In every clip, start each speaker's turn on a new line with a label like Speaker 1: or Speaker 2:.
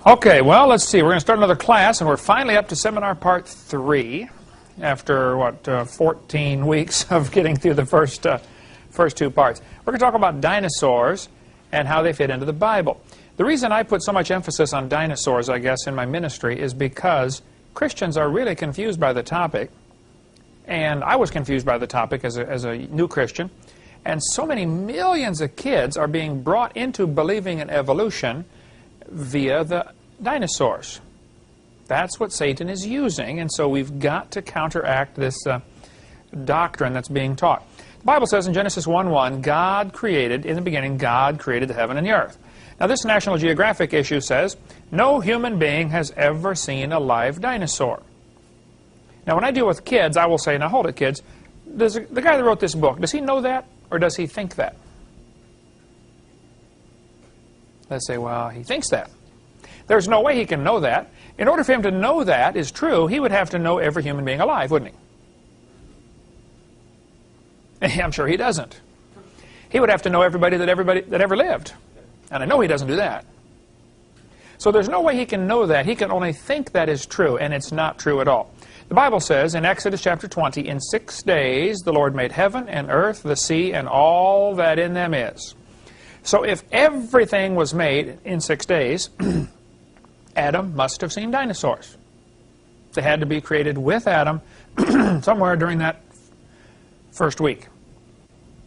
Speaker 1: Okay, well, let's see. We're going to start another class, and we're finally up to seminar part 3 after, 14 weeks of getting through the first 2 parts. We're going to talk about dinosaurs and how they fit into the Bible. The reason I put so much emphasis on dinosaurs, I guess, in my ministry is because Christians are really confused by the topic, and I was confused by the topic as a new Christian, and so many millions of kids are being brought into believing in evolution via the dinosaurs. That's what Satan is using, and so we've got to counteract this doctrine that's being taught. The Bible says in Genesis 1:1, God created, in the beginning, God created the heaven and the earth. Now this National Geographic issue says, no human being has ever seen a live dinosaur. Now when I deal with kids, I will say, now hold it kids, the guy that wrote this book, does he know that, or does he think that? They say, well, he thinks that. There's no way he can know that. In order for him to know that is true, he would have to know every human being alive, wouldn't he? I'm sure he doesn't. He would have to know everybody that ever lived. And I know he doesn't do that. So there's no way he can know that. He can only think that is true, and it's not true at all. The Bible says in Exodus chapter 20, in 6 days the Lord made heaven and earth, the sea, and all that in them is. So if everything was made in 6 days, Adam must have seen dinosaurs. They had to be created with Adam somewhere during that first week.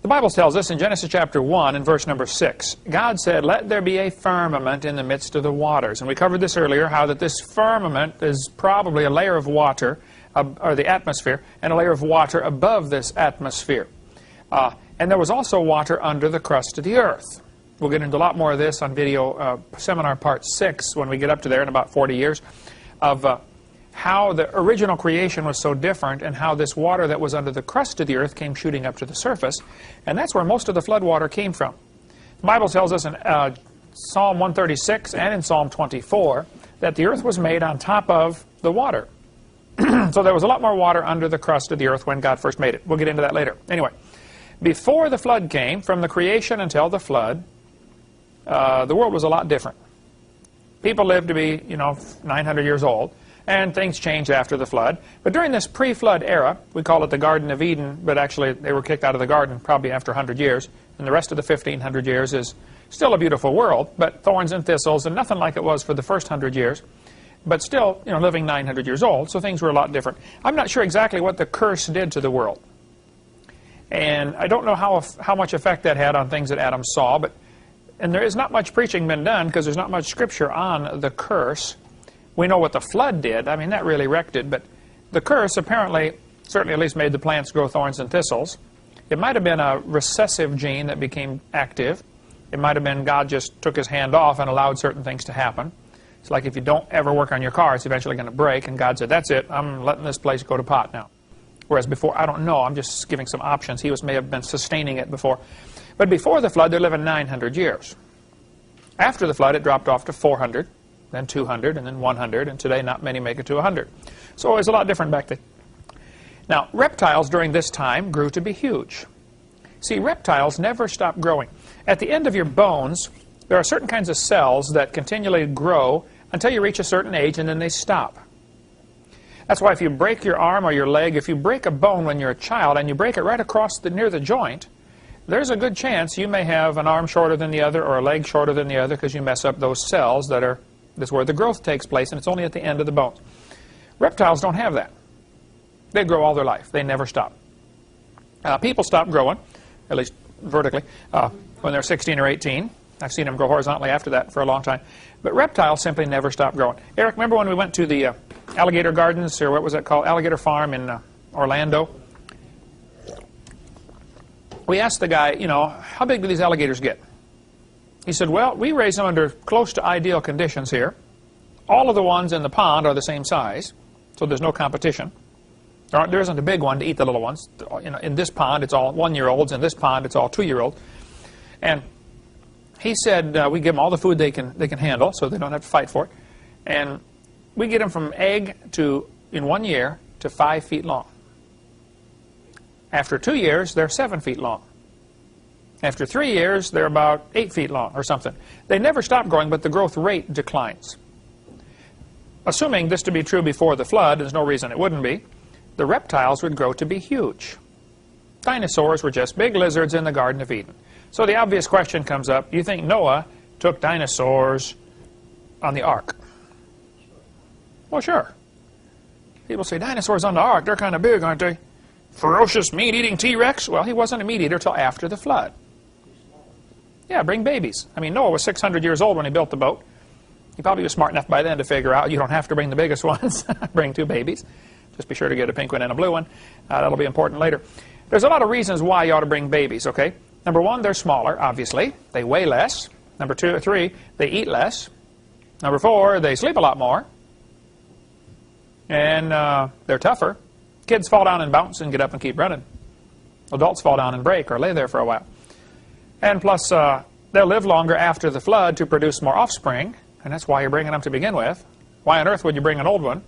Speaker 1: The Bible tells us in Genesis chapter 1 and verse number 6, God said, let there be a firmament in the midst of the waters. And we covered this earlier, how that this firmament is probably a layer of water, or the atmosphere, and a layer of water above this atmosphere. And there was also water under the crust of the earth. We'll get into a lot more of this on video seminar part 6 when we get up to there in about 40 years of how the original creation was so different and how this water that was under the crust of the earth came shooting up to the surface. And that's where most of the flood water came from. The Bible tells us in Psalm 136 and in Psalm 24 that the earth was made on top of the water. So there was a lot more water under the crust of the earth when God first made it. We'll get into that later. Anyway, before the flood came, from the creation until the flood, the world was a lot different. People lived to be, 900 years old, and things changed after the flood. But during this pre-flood era, we call it the Garden of Eden, but actually they were kicked out of the garden probably after 100 years, and the rest of the 1500 years is still a beautiful world, but thorns and thistles, and nothing like it was for the first 100 years, but still, living 900 years old, so things were a lot different. I'm not sure exactly what the curse did to the world, and I don't know how much effect that had on things that Adam saw, and there is not much preaching been done because there's not much scripture on the curse. We know what the flood did. I mean, that really wrecked it. But the curse apparently, certainly at least made the plants grow thorns and thistles. It might have been a recessive gene that became active. It might have been God just took his hand off and allowed certain things to happen. It's like if you don't ever work on your car, it's eventually going to break. And God said, that's it. I'm letting this place go to pot now. Whereas before, I don't know. I'm just giving some options. He may have been sustaining it before. But before the flood, they're living 900 years. After the flood, it dropped off to 400, then 200, and then 100, and today not many make it to 100. So it was a lot different back then. Now, reptiles during this time grew to be huge. See, reptiles never stop growing. At the end of your bones, there are certain kinds of cells that continually grow until you reach a certain age, and then they stop. That's why if you break your arm or your leg, if you break a bone when you're a child, and you break it right across near the joint, there's a good chance you may have an arm shorter than the other or a leg shorter than the other because you mess up those cells that's where the growth takes place, and it's only at the end of the bone. Reptiles don't have that. They grow all their life. They never stop. People stop growing, at least vertically, when they're 16 or 18. I've seen them grow horizontally after that for a long time. But reptiles simply never stop growing. Eric, remember when we went to the alligator gardens, or what was that called, alligator farm in Orlando? We asked the guy, how big do these alligators get? He said, well, we raise them under close to ideal conditions here. All of the ones in the pond are the same size, so there's no competition. There isn't a big one to eat the little ones. In this pond, it's all 1-year-olds. In this pond, it's all 2-year-olds. And he said we give them all the food they can handle, so they don't have to fight for it. And we get them from egg to, in 1 year, to 5 feet long. After 2 years, they're 7 feet long. After 3 years, they're about 8 feet long or something. They never stop growing, but the growth rate declines. assuming this to be true before the flood, there's no reason it wouldn't be, the reptiles would grow to be huge. Dinosaurs were just big lizards in the Garden of Eden. So the obvious question comes up, do you think Noah took dinosaurs on the ark? Well, sure. People say, dinosaurs on the ark, they're kind of big, aren't they? Ferocious meat-eating T-Rex? Well, he wasn't a meat-eater till after the flood. Yeah, bring babies. I mean, Noah was 600 years old when he built the boat. He probably was smart enough by then to figure out you don't have to bring the biggest ones. Bring 2 babies. Just be sure to get a pink one and a blue one. That'll be important later. There's a lot of reasons why you ought to bring babies, okay? Number 1, they're smaller, obviously. They weigh less. Number 2 or 3, they eat less. Number 4, they sleep a lot more. And they're tougher. Kids fall down and bounce and get up and keep running. Adults fall down and break or lay there for a while. And plus, they'll live longer after the flood to produce more offspring. And that's why you're bringing them to begin with. Why on earth would you bring an old one?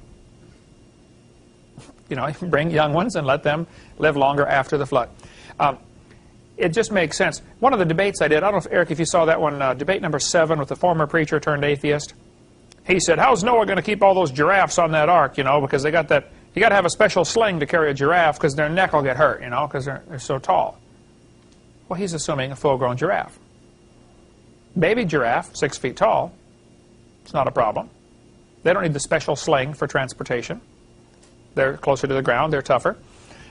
Speaker 1: You know, bring young ones and let them live longer after the flood. It just makes sense. One of the debates I did, I don't know if, Eric, if you saw that one, debate number 7 with the former preacher turned atheist. He said, how's Noah going to keep all those giraffes on that ark, you know, because they got that, you got to have a special sling to carry a giraffe because their neck will get hurt, you know, because they're so tall. Well, he's assuming a full-grown giraffe. Baby giraffe, 6 feet tall, it's not a problem. They don't need the special sling for transportation. They're closer to the ground, they're tougher.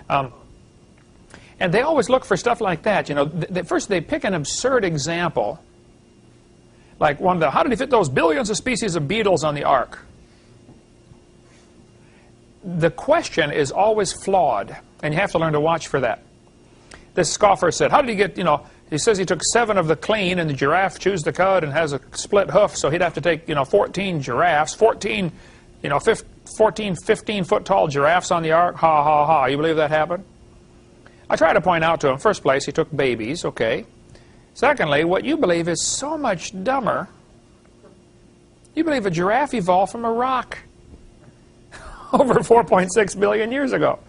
Speaker 1: And they always look for stuff like that, you know. First, they pick an absurd example, like one of the, how did he fit those billions of species of beetles on the ark? The question is always flawed, and you have to learn to watch for that. This scoffer said, how did he get, you know, he says he took 7 of the clean, and the giraffe chews the cud and has a split hoof, so he'd have to take, you know, 14 giraffes, 14, you know, 14, 15-foot-tall giraffes on the ark. Ha, ha, ha. You believe that happened? I try to point out to him, first place, he took babies, okay. Secondly, what you believe is so much dumber. You believe a giraffe evolved from a rock over 4.6 billion years ago.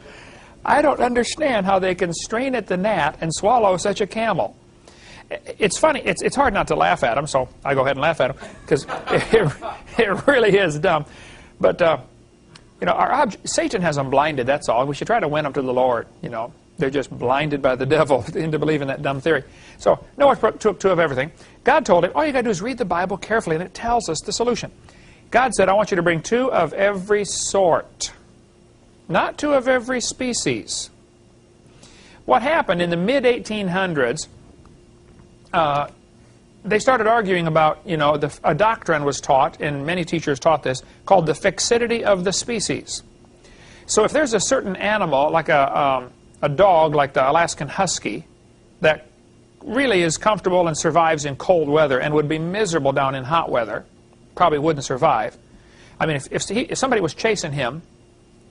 Speaker 1: I don't understand how they can strain at the gnat and swallow such a camel. It's funny. It's hard not to laugh at him, so I go ahead and laugh at him because it really is dumb. But you know, Satan has them blinded. That's all. We should try to win them to the Lord. You know, they're just blinded by the devil into believing that dumb theory. So Noah took 2 of everything. God told him, all you got to do is read the Bible carefully, and it tells us the solution. God said, I want you to bring 2 of every sort, not 2 of every species. What happened in the mid-1800s? They started arguing about, you know, a doctrine was taught, and many teachers taught this, called the fixity of the species. So if there's a certain animal, like a dog, like the Alaskan Husky, that really is comfortable and survives in cold weather and would be miserable down in hot weather, probably wouldn't survive. I mean, if somebody was chasing him,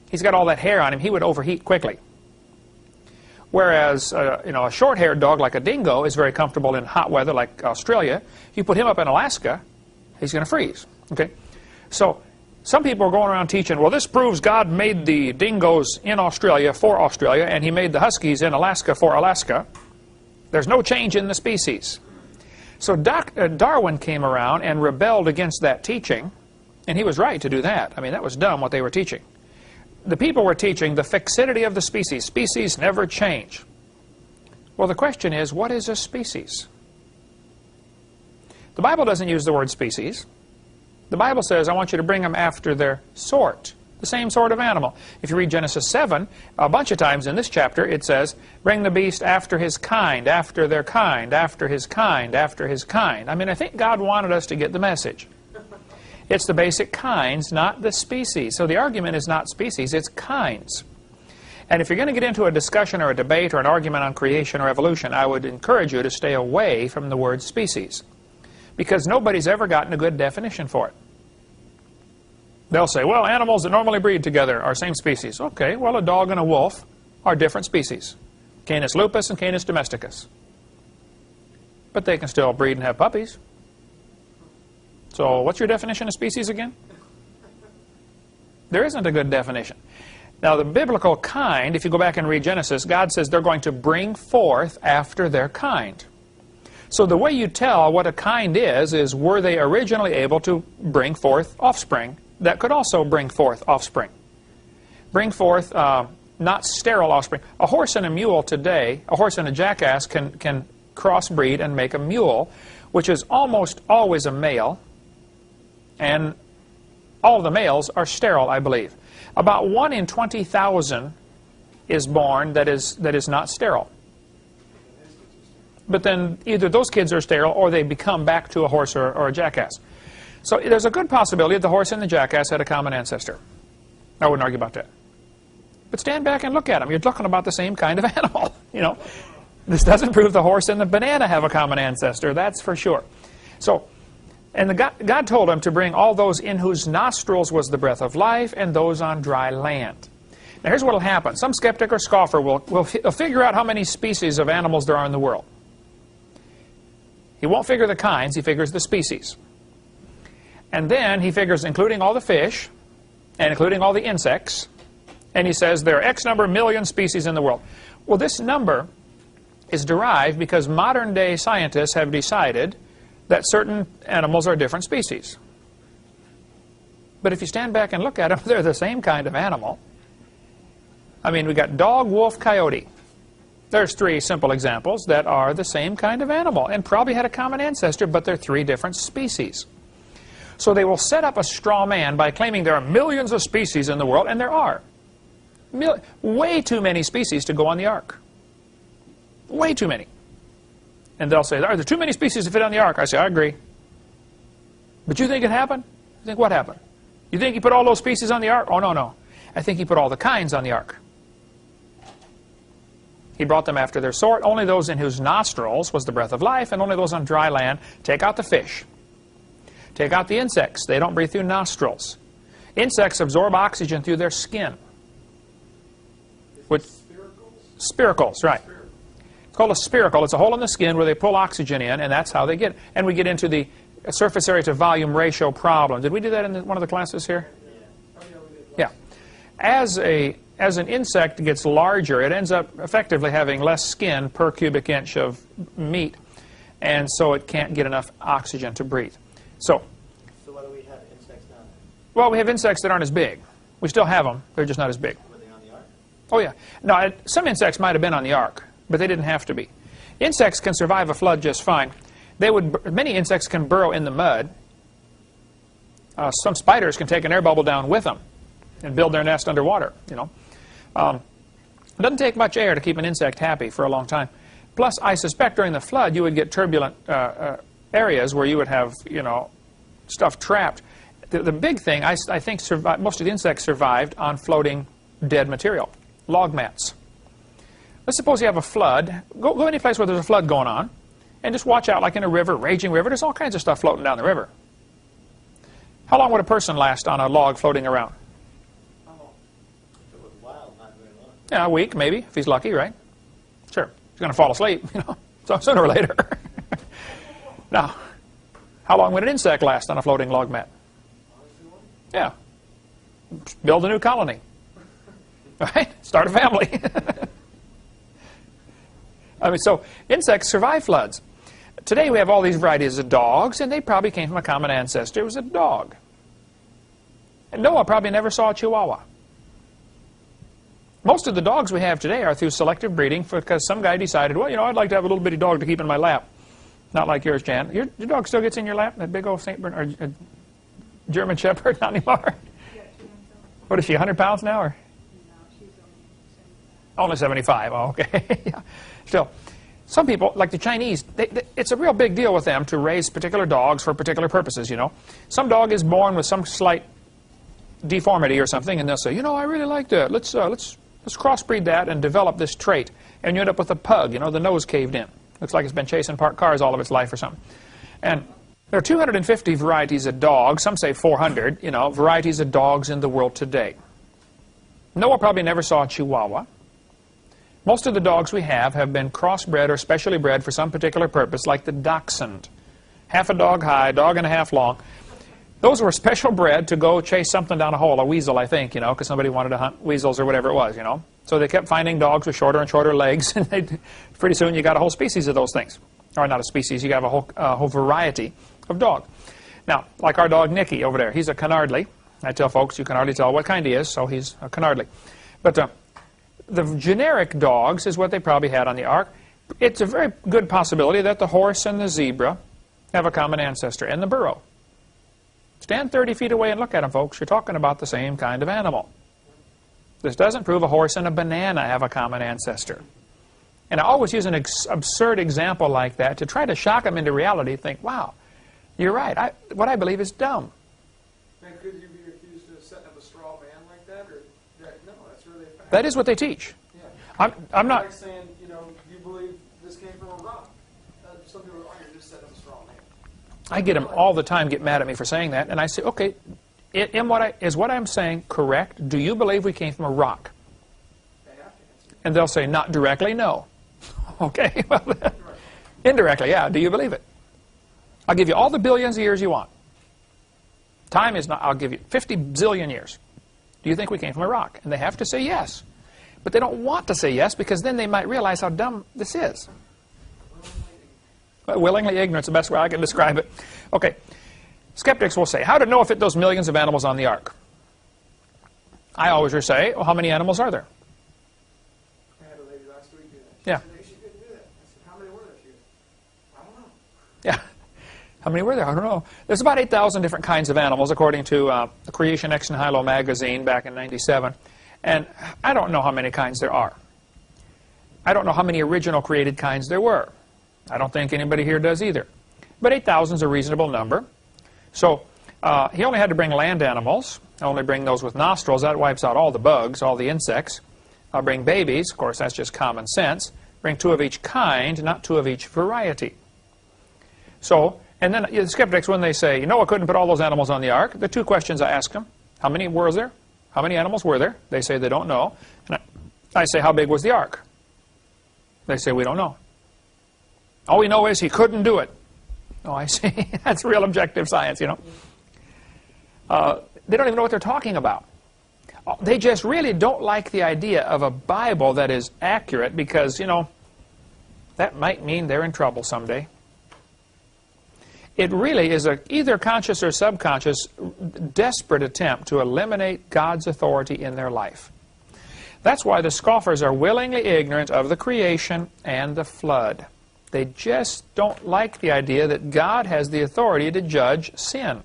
Speaker 1: he's got all that hair on him, he would overheat quickly. Whereas, you know, a short-haired dog like a dingo is very comfortable in hot weather like Australia. You put him up in Alaska, he's going to freeze. Okay, so some people are going around teaching, well, this proves God made the dingoes in Australia for Australia, and he made the huskies in Alaska for Alaska. There's no change in the species. So Darwin came around and rebelled against that teaching, and he was right to do that. I mean, that was dumb what they were teaching. The people were teaching the fixity of the species. Species never change. Well, the question is, what is a species? The Bible doesn't use the word species. The Bible says, I want you to bring them after their sort, the same sort of animal. If you read Genesis 7, a bunch of times in this chapter, it says, bring the beast after his kind, after their kind, after his kind, after his kind. I mean, I think God wanted us to get the message. It's the basic kinds, not the species. So the argument is not species, it's kinds. And if you're going to get into a discussion or a debate or an argument on creation or evolution, I would encourage you to stay away from the word species, because nobody's ever gotten a good definition for it. They'll say, well, animals that normally breed together are same species. Okay, well, a dog and a wolf are different species. Canis lupus and Canis domesticus. But they can still breed and have puppies. So what's your definition of species again? There isn't a good definition. Now, the biblical kind, if you go back and read Genesis, God says they're going to bring forth after their kind. So the way you tell what a kind is were they originally able to bring forth offspring that could also bring forth offspring. Bring forth not sterile offspring. A horse and a mule today, a horse and a jackass can crossbreed and make a mule, which is almost always a male, and all of the males are sterile, I believe. About 1 in 20,000 is born that is not sterile. But then either those kids are sterile or they become back to a horse or a jackass. So there's a good possibility that the horse and the jackass had a common ancestor. I wouldn't argue about that. But stand back and look at them. You're talking about the same kind of animal. You know, this doesn't prove the horse and the banana have a common ancestor. That's for sure. So, and God told him to bring all those in whose nostrils was the breath of life and those on dry land. Now here's what will happen. Some skeptic or scoffer will figure out how many species of animals there are in the world. He won't figure the kinds, he figures the species. And then he figures including all the fish and including all the insects, and he says there are X number million species in the world. Well, this number is derived because modern day scientists have decided that certain animals are different species. But if you stand back and look at them, they're the same kind of animal. I mean, we got dog, wolf, coyote. There's 3 simple examples that are the same kind of animal and probably had a common ancestor, but they're 3 different species. So they will set up a straw man by claiming there are millions of species in the world, and there are. Way too many species to go on the ark. Way too many. And they'll say, are there too many species to fit on the ark? I say, I agree. But you think it happened? You think what happened? You think he put all those species on the ark? Oh, no, no. I think he put all the kinds on the ark. He brought them after their sort. Only those in whose nostrils was the breath of life, and only those on dry land. Take out the fish. Take out the insects. They don't breathe through nostrils. Insects absorb oxygen through their skin. Spiracles, right. It's called a spiracle. It's a hole in the skin where they pull oxygen in, and that's how they get it. And we get into the surface area to volume ratio problem. Did we do that in one of the classes here? Yeah. As an insect gets larger, it ends up effectively having less skin per cubic inch of meat, and so it can't get enough oxygen to breathe. So
Speaker 2: why do we have insects now?
Speaker 1: Well, we have insects that aren't as big. We still have them. They're just not as big.
Speaker 2: Were they on the ark?
Speaker 1: Oh, yeah. No, some insects might have been on the ark, but they didn't have to be. Insects can survive a flood just fine. Many insects can burrow in the mud. Some spiders can take an air bubble down with them and build their nest underwater, you know. It doesn't take much air to keep an insect happy for a long time. Plus, I suspect during the flood you would get turbulent areas where you would have, you know, stuff trapped. The big thing, I think most of the insects survived on floating dead material, log mats. Let's suppose you have a flood. Go any place where there's a flood going on, and just watch out, like in a river, raging river. There's all kinds of stuff floating down the river. How long would a person last on a log floating around?
Speaker 2: How long? If it was wild, not very long.
Speaker 1: Yeah, a week, maybe, if he's lucky, right? Sure. He's going to fall asleep, you know, so sooner or later. Now, how long would an insect last on a floating log mat? Yeah. Build a new colony. Right? Start a family. I mean, so insects survive floods. Today we have all these varieties of dogs, and they probably came from a common ancestor. It was a dog. And Noah probably never saw a Chihuahua. Most of the dogs we have today are through selective breeding because some guy decided, well, you know, I'd like to have a little bitty dog to keep in my lap. Not like yours, Jan. Your dog still gets in your lap? That big old St. Bernard, or German Shepherd? Not anymore? What is she, 100 pounds now? Or?
Speaker 3: No, she's
Speaker 1: Only 75. Oh, okay. Yeah. Still, some people, like the Chinese, it's a real big deal with them to raise particular dogs for particular purposes, you know. Some dog is born with some slight deformity or something, and they'll say, you know, I really like that. Let's crossbreed that and develop this trait. And you end up with a pug, you know, the nose caved in. Looks like it's been chasing parked cars all of its life or something. And there are 250 varieties of dogs, some say 400, you know, varieties of dogs in the world today. Noah probably never saw a Chihuahua. Most of the dogs we have been crossbred or specially bred for some particular purpose, like the dachshund. Half a dog high, dog and a half long. Those were special bred to go chase something down a hole, a weasel, I think, you know, because somebody wanted to hunt weasels or whatever it was, you know. So they kept finding dogs with shorter and shorter legs, and pretty soon you got a whole species of those things. Or not a species, you got a whole variety of dog. Now, like our dog Nicky over there, he's a Canardly. I tell folks you can hardly tell what kind he is, so he's a canardly. But the generic dogs is what they probably had on the ark. It's a very good possibility that the horse and the zebra have a common ancestor, and the burro. Stand 30 feet away and look at them, folks. You're talking about the same kind of animal. This doesn't prove a horse and a banana have a common ancestor. And I always use an absurd example like that to try to shock them into reality. Think, wow, you're right. What I believe is dumb.
Speaker 3: And could you be accused of setting up a straw man like that? Or no, that's where they found.
Speaker 1: That is what they teach.
Speaker 3: Yeah.
Speaker 1: I'm not
Speaker 3: like saying, you know, you believe this came from a rock. Some people are, you're just setting up a straw man.
Speaker 1: I get them all the time get mad at me for saying that, and I say, okay, is what I'm saying correct? Do you believe we came from a rock?
Speaker 3: They have to answer.
Speaker 1: And they'll say, not directly, no. Okay, well, indirectly, yeah. Do you believe it? I'll give you all the billions of years you want. Time is not, I'll give you 50 zillion years. Do you think we came from a rock? And they have to say yes. But they don't want to say yes because then they might realize how dumb this is. Willingly ignorant is the best way I can describe it. Okay, skeptics will say, how to know if those millions of animals on the ark? I always say, well, how many animals are there?
Speaker 3: I had a lady last week do that.
Speaker 1: Yeah.
Speaker 3: She couldn't do that. I said, how many were there? She goes, I don't know.
Speaker 1: Yeah. How many were there? I don't know. There's about 8,000 different kinds of animals, according to the Creation Ex Nihilo magazine back in '97. And I don't know how many kinds there are. I don't know how many original created kinds there were. I don't think anybody here does either. But 8,000 is a reasonable number. So he only had to bring land animals. Only bring those with nostrils. That wipes out all the bugs, all the insects. I'll bring babies. Of course, that's just common sense. Bring 2 of each kind, not 2 of each variety. So, and then the skeptics, when they say, you know, I couldn't put all those animals on the ark, the 2 questions I ask them, how many were there? How many animals were there? They say they don't know. And I say, how big was the ark? They say, we don't know. All we know is he couldn't do it. Oh, I see. That's real objective science, you know. They don't even know what they're talking about. They just really don't like the idea of a Bible that is accurate because, you know, that might mean they're in trouble someday. It really is a either conscious or subconscious desperate attempt to eliminate God's authority in their life. That's why the scoffers are willingly ignorant of the creation and the flood. They just don't like the idea that God has the authority to judge sin.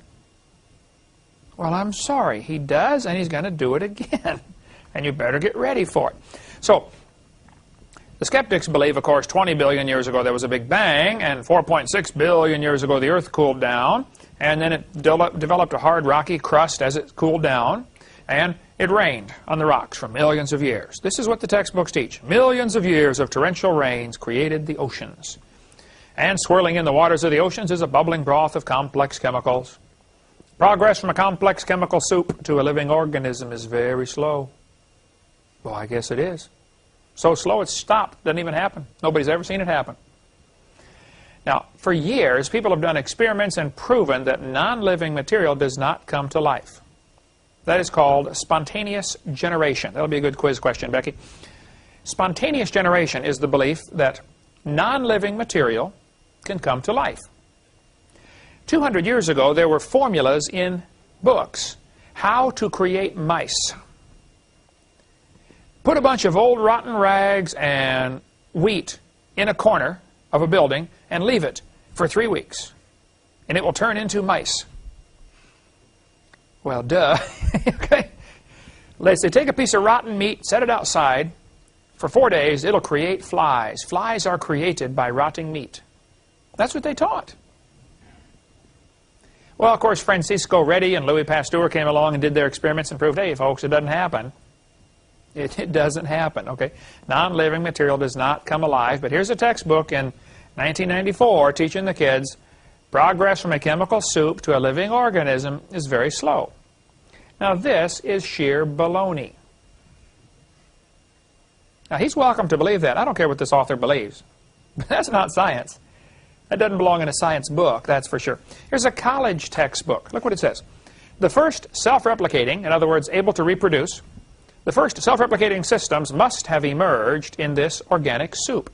Speaker 1: Well, I'm sorry, he does, and he's going to do it again. And you better get ready for it. So, the skeptics believe, of course, 20 billion years ago there was a big bang, and 4.6 billion years ago the earth cooled down, and then it developed a hard rocky crust as it cooled down, and it rained on the rocks for millions of years. This is what the textbooks teach. Millions of years of torrential rains created the oceans. And swirling in the waters of the oceans is a bubbling broth of complex chemicals. Progress from a complex chemical soup to a living organism is very slow. Well, I guess it is. So slow it's stopped. Doesn't even happen. Nobody's ever seen it happen. Now, for years, people have done experiments and proven that non-living material does not come to life. That is called spontaneous generation. That'll be a good quiz question, Becky. Spontaneous generation is the belief that non-living material can come to life. 200 years ago, there were formulas in books how to create mice. Put a bunch of old rotten rags and wheat in a corner of a building and leave it for 3 weeks, and it will turn into mice. Well, duh. Okay. Let's say take a piece of rotten meat, set it outside for 4 days, it'll create flies. Flies are created by rotting meat. That's what they taught. Well, of course, Francisco Redi and Louis Pasteur came along and did their experiments and proved, hey, folks, it doesn't happen. It doesn't happen, okay? Non-living material does not come alive. But here's a textbook in 1994 teaching the kids progress from a chemical soup to a living organism is very slow. Now, this is sheer baloney. Now, he's welcome to believe that. I don't care what this author believes. But that's not science. That doesn't belong in a science book, that's for sure. Here's a college textbook. Look what it says. The first self-replicating, in other words, able to reproduce, the first self-replicating systems must have emerged in this organic soup.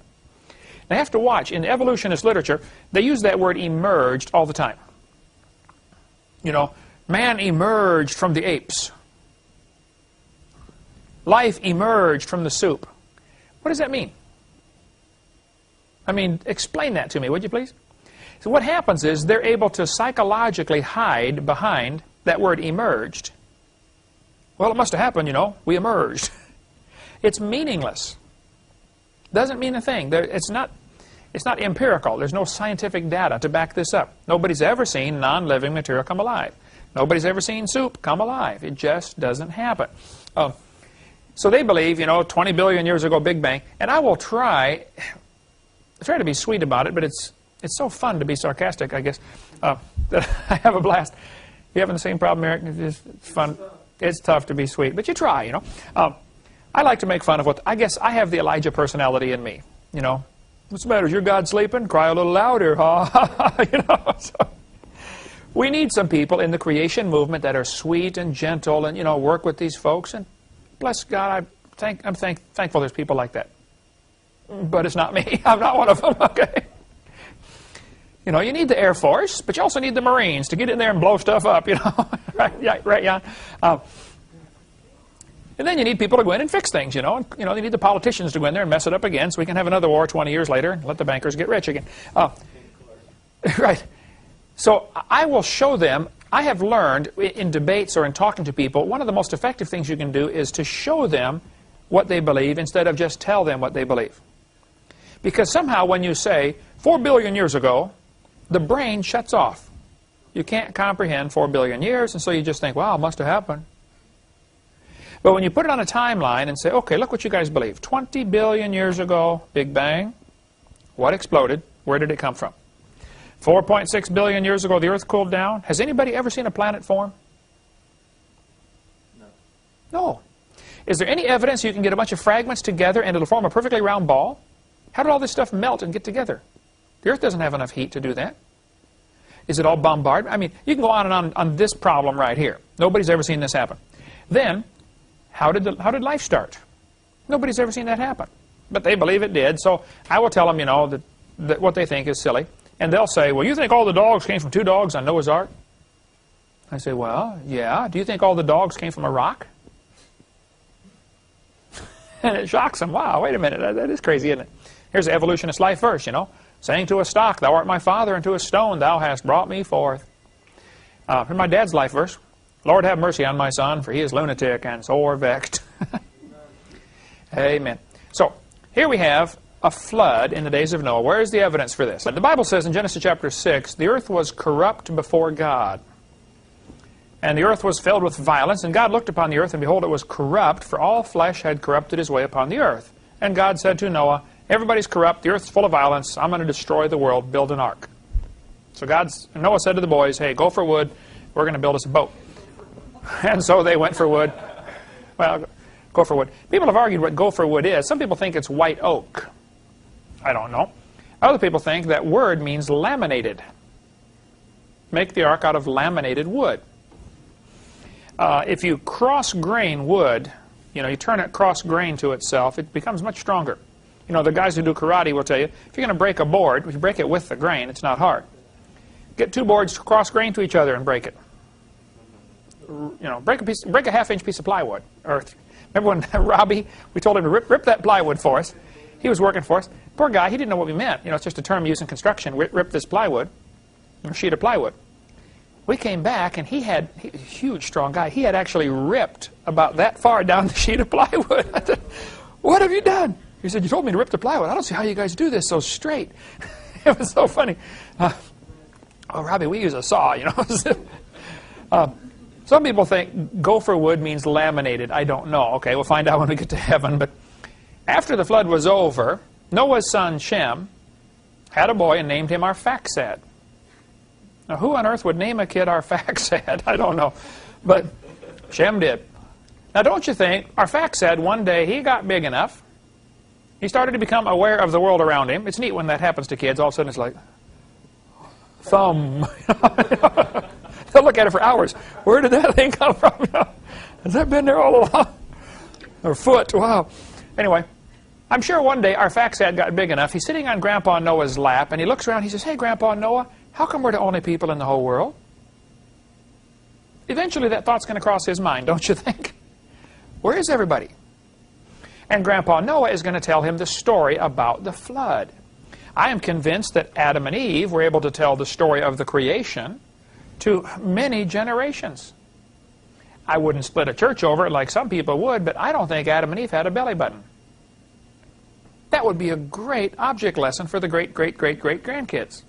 Speaker 1: Now, you have to watch. In evolutionist literature, they use that word emerged all the time. You know, Man emerged from the apes. Life emerged from the soup. What does that mean? I mean, explain that to me, would you please? So what happens is they're able to psychologically hide behind that word emerged. Well, it must have happened, you know. We emerged. It's meaningless. Doesn't mean a thing. It's not empirical. There's no scientific data to back this up. Nobody's ever seen non-living material come alive. Nobody's ever seen soup come alive. It just doesn't happen. So they believe, you know, 20 billion years ago, Big Bang. And I will try to be sweet about it, but it's so fun to be sarcastic, I guess, that I have a blast. You having the same problem, Eric? It's fun. It's tough to be sweet, but you try, you know. I like to make fun of what, I guess I have the Elijah personality in me, you know. What's the matter? Is your God sleeping? Cry a little louder, huh? You know, so we need some people in the creation movement that are sweet and gentle and, you know, work with these folks. And bless God, I'm thankful there's people like that. But it's not me. I'm not one of them, okay? You know, you need the Air Force, but you also need the Marines to get in there and blow stuff up, you know. Right, yeah, right, Jan? And then you need people to go in and fix things, you know. And, you know, you need the politicians to go in there and mess it up again so we can have another war 20 years later and let the bankers get rich again. Right. So I will show them. I have learned in debates or in talking to people, one of the most effective things you can do is to show them what they believe instead of just tell them what they believe. Because somehow when you say, 4 billion years ago, the brain shuts off. You can't comprehend 4 billion years, and so you just think, wow, it must have happened. But when you put it on a timeline and say, okay, look what you guys believe. 20 billion years ago, Big Bang. What exploded? Where did it come from? 4.6 billion years ago, the Earth cooled down. Has anybody ever seen a planet form?
Speaker 2: No.
Speaker 1: No. Is there any evidence you can get a bunch of fragments together and it'll form a perfectly round ball? How did all this stuff melt and get together? The Earth doesn't have enough heat to do that. Is it all bombarded? I mean, you can go on and on this problem right here. Nobody's ever seen this happen. Then, how did life start? Nobody's ever seen that happen. But they believe it did, so I will tell them, you know, that what they think is silly. And they'll say, well, you think all the dogs came from 2 dogs on Noah's Ark? I say, well, yeah. Do you think all the dogs came from a rock? And it shocks them. Wow, wait a minute, that is crazy, isn't it? Here's the evolutionist life verse, you know. Saying to a stock, thou art my father, and to a stone, thou hast brought me forth. Here's my dad's life verse. Lord, have mercy on my son, for he is lunatic and sore vexed. Amen. So, here we have a flood in the days of Noah. Where is the evidence for this? The Bible says in Genesis chapter 6, the earth was corrupt before God. And the earth was filled with violence, and God looked upon the earth, and behold, it was corrupt, for all flesh had corrupted his way upon the earth. And God said to Noah, everybody's corrupt, the earth's full of violence, I'm going to destroy the world, build an ark. So Noah said to the boys, hey, go for wood, we're going to build us a boat. And so they went for wood. Well, go for wood. People have argued what gopher wood is. Some people think it's white oak. I don't know. Other people think that word means laminated. Make the ark out of laminated wood. If you cross-grain wood, you know, you turn it cross-grain to itself, it becomes much stronger. You know, the guys who do karate will tell you, if you're going to break a board, if you break it with the grain, it's not hard. Get 2 boards cross-grain to each other and break it. You know, break a half-inch piece of plywood. Or remember when Robbie, we told him to rip that plywood for us. He was working for us. Poor guy, he didn't know what we meant. You know, it's just a term used in construction. Rip this plywood, a sheet of plywood. We came back, and he was a huge, strong guy. He had actually ripped about that far down the sheet of plywood. I said, what have you done? He said, you told me to rip the plywood. I don't see how you guys do this so straight. It was so funny. Oh, Robbie, we use a saw, you know. Some people think gopher wood means laminated. I don't know. Okay, we'll find out when we get to heaven. But after the flood was over, Noah's son Shem had a boy and named him Arphaxad. Now, who on earth would name a kid Arphaxad? I don't know. But Shem did. Now, don't you think Arphaxad, one day, he got big enough. He started to become aware of the world around him. It's neat when that happens to kids. All of a sudden, it's like, thumb. They'll look at it for hours. Where did that thing come from? Has that been there all along? Or foot, wow. Anyway, I'm sure one day Arphaxad got big enough. He's sitting on Grandpa Noah's lap, and he looks around. He says, hey, Grandpa Noah, how come we're the only people in the whole world? Eventually that thought's going to cross his mind, don't you think? Where is everybody? And Grandpa Noah is going to tell him the story about the flood. I am convinced that Adam and Eve were able to tell the story of the creation to many generations. I wouldn't split a church over it like some people would, but I don't think Adam and Eve had a belly button. That would be a great object lesson for the great-great-great-great-grandkids.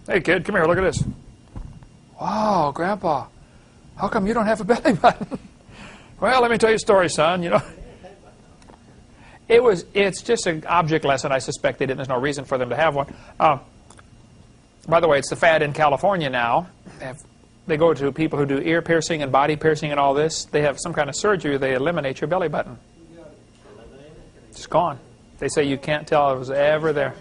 Speaker 1: Hey, kid, come here, look at this. Wow, Grandpa, how come you don't have a belly button? Well, let me tell you a story, son, you know. It's just an object lesson. I suspect they didn't. There's no reason for them to have one. By the way, it's the fad in California now. They go to people who do ear piercing and body piercing and all this. They have some kind of surgery. They eliminate your belly button. It's gone. They say you can't tell it was ever there.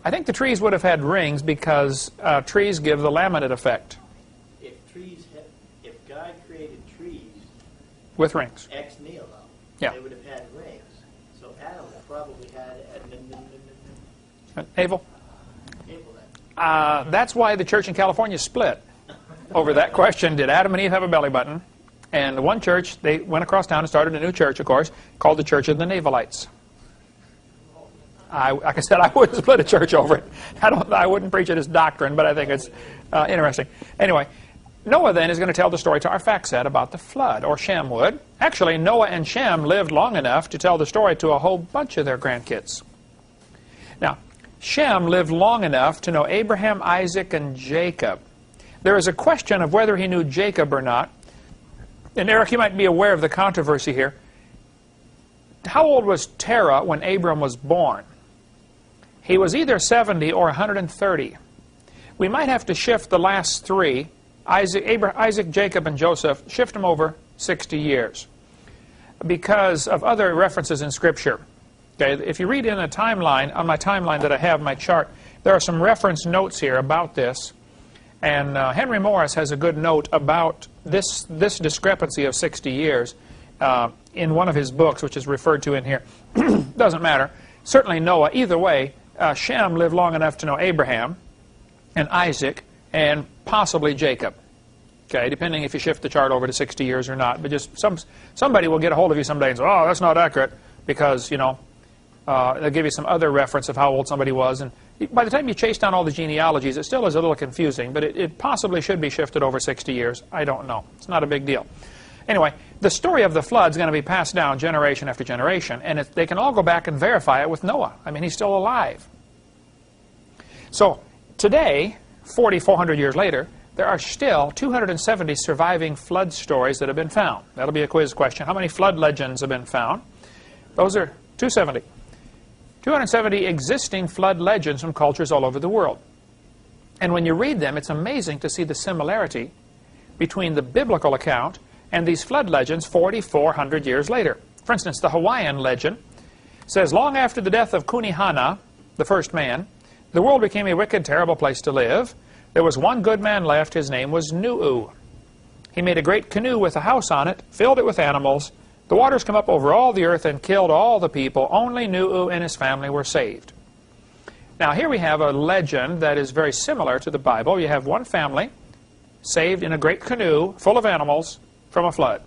Speaker 1: I think the trees would have had rings because trees give the laminate effect.
Speaker 2: If God created trees
Speaker 1: with rings,
Speaker 2: ex nihilo,
Speaker 1: yeah,
Speaker 2: they would have had rings. So Adam probably had
Speaker 1: navel. That's why the church in California split over that question. Did Adam and Eve have a belly button? And the one church, they went across town and started a new church, of course, called the Church of the Navelites. Like I said, I wouldn't split a church over it. I wouldn't preach it as doctrine, but I think it's interesting. Anyway, Noah then is going to tell the story to our fact set about the flood, or Shem would. Actually, Noah and Shem lived long enough to tell the story to a whole bunch of their grandkids. Now, Shem lived long enough to know Abraham, Isaac, and Jacob. There is a question of whether he knew Jacob or not. And Eric, you might be aware of the controversy here. How old was Terah when Abram was born? He was either 70 or 130. We might have to shift the last three, Isaac, Jacob, and Joseph, shift them over 60 years because of other references in Scripture. Okay, if you read in a timeline, on my timeline that I have, my chart, there are some reference notes here about this. And Henry Morris has a good note about this discrepancy of 60 years in one of his books, which is referred to in here. Doesn't matter. Certainly Noah. Either way, Shem lived long enough to know Abraham and Isaac and possibly Jacob. Okay, depending if you shift the chart over to 60 years or not. But just somebody will get a hold of you someday and say, oh, that's not accurate, because, you know, they'll give you some other reference of how old somebody was. And by the time you chase down all the genealogies, it still is a little confusing, but it possibly should be shifted over 60 years. I don't know. It's not a big deal. Anyway, the story of the flood is going to be passed down generation after generation, and they can all go back and verify it with Noah. I mean, he's still alive. So today, 4,400 years later, there are still 270 surviving flood stories that have been found. That'll be a quiz question. How many flood legends have been found? Those are 270. 270 existing flood legends from cultures all over the world. And when you read them, it's amazing to see the similarity between the biblical account and these flood legends 4,400 years later. For instance, the Hawaiian legend says, long after the death of Kunihana, the first man, the world became a wicked, terrible place to live. There was one good man left. His name was Nu'u. He made a great canoe with a house on it, filled it with animals. The waters come up over all the earth and killed all the people. Only Nu'u and his family were saved. Now here we have a legend that is very similar to the Bible. You have one family saved in a great canoe full of animals from a flood.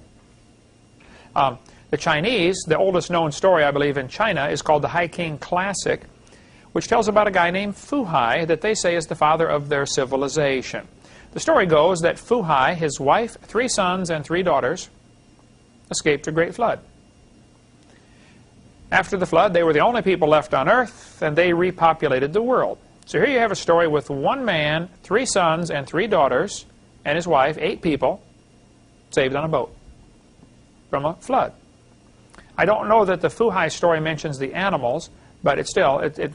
Speaker 1: The Chinese, the oldest known story, I believe, in China is called the Hai King Classic, which tells about a guy named Fu Hai that they say is the father of their civilization. The story goes that Fu Hai, his wife, 3 sons, and 3 daughters escaped a great flood. After the flood, they were the only people left on earth, and they repopulated the world. So here you have a story with one man, 3 sons, and 3 daughters, and his wife, 8 people, saved on a boat from a flood. I don't know that the Fu Hai story mentions the animals, but it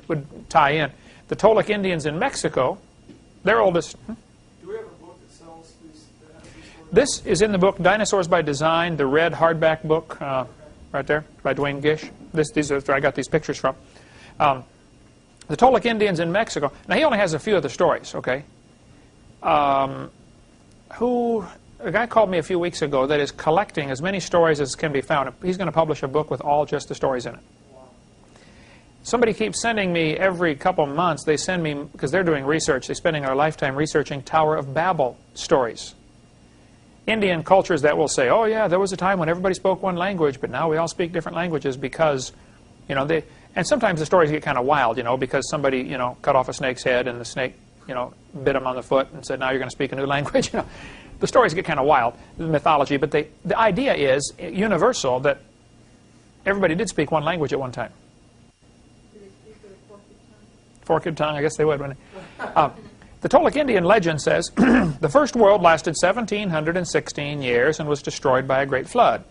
Speaker 1: would tie in. The Toltec Indians in Mexico, their oldest...
Speaker 3: Do we have a book that sells these stories?
Speaker 1: This is in the book Dinosaurs by Design, the red hardback book, right there, by Dwayne Gish. These are where I got these pictures from. The Toltec Indians in Mexico. Now, he only has a few of the stories, okay? A guy called me a few weeks ago that is collecting as many stories as can be found. He's going to publish a book with all just the stories in it. Somebody keeps sending me every couple months. They send me, because they're doing research, they're spending their lifetime researching Tower of Babel stories. Indian cultures that will say, oh yeah, there was a time when everybody spoke one language, but now we all speak different languages because, and sometimes the stories get kind of wild, because somebody, cut off a snake's head and the snake, bit him on the foot and said, now you're going to speak a new language. The stories get kind of wild, the mythology, but the idea is universal, that everybody did speak one language at one time. Forked tongue, I guess they would, wouldn't they? The Toltec Indian legend says, the first world lasted 1,716 years and was destroyed by a great flood.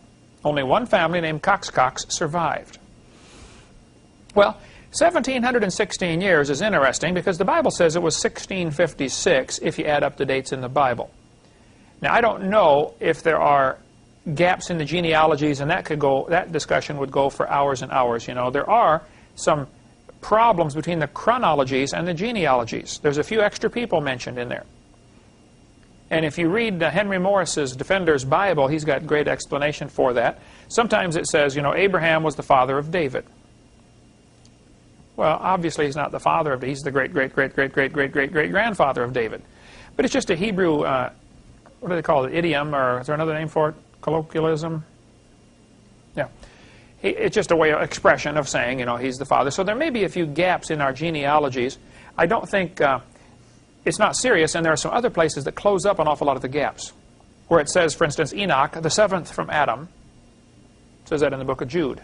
Speaker 1: Only one family named Coxcox survived. Well, 1,716 years is interesting because the Bible says it was 1656 if you add up the dates in the Bible. Now, I don't know if there are gaps in the genealogies, and that discussion would go for hours and hours. There are some problems between the chronologies and the genealogies. There's a few extra people mentioned in there. And if you read Henry Morris's Defender's Bible, he's got great explanation for that. Sometimes it says, Abraham was the father of David. Well, obviously he's not the father of David. He's the great-great-great-great-great-great-great-grandfather of David. But it's just a Hebrew, what do they call it, idiom, or is there another name for it? Colloquialism? Yeah. It's just a way of expression of saying, he's the father. So there may be a few gaps in our genealogies. I don't think, it's not serious, and there are some other places that close up an awful lot of the gaps. Where it says, for instance, Enoch, the seventh from Adam. It says that in the book of Jude.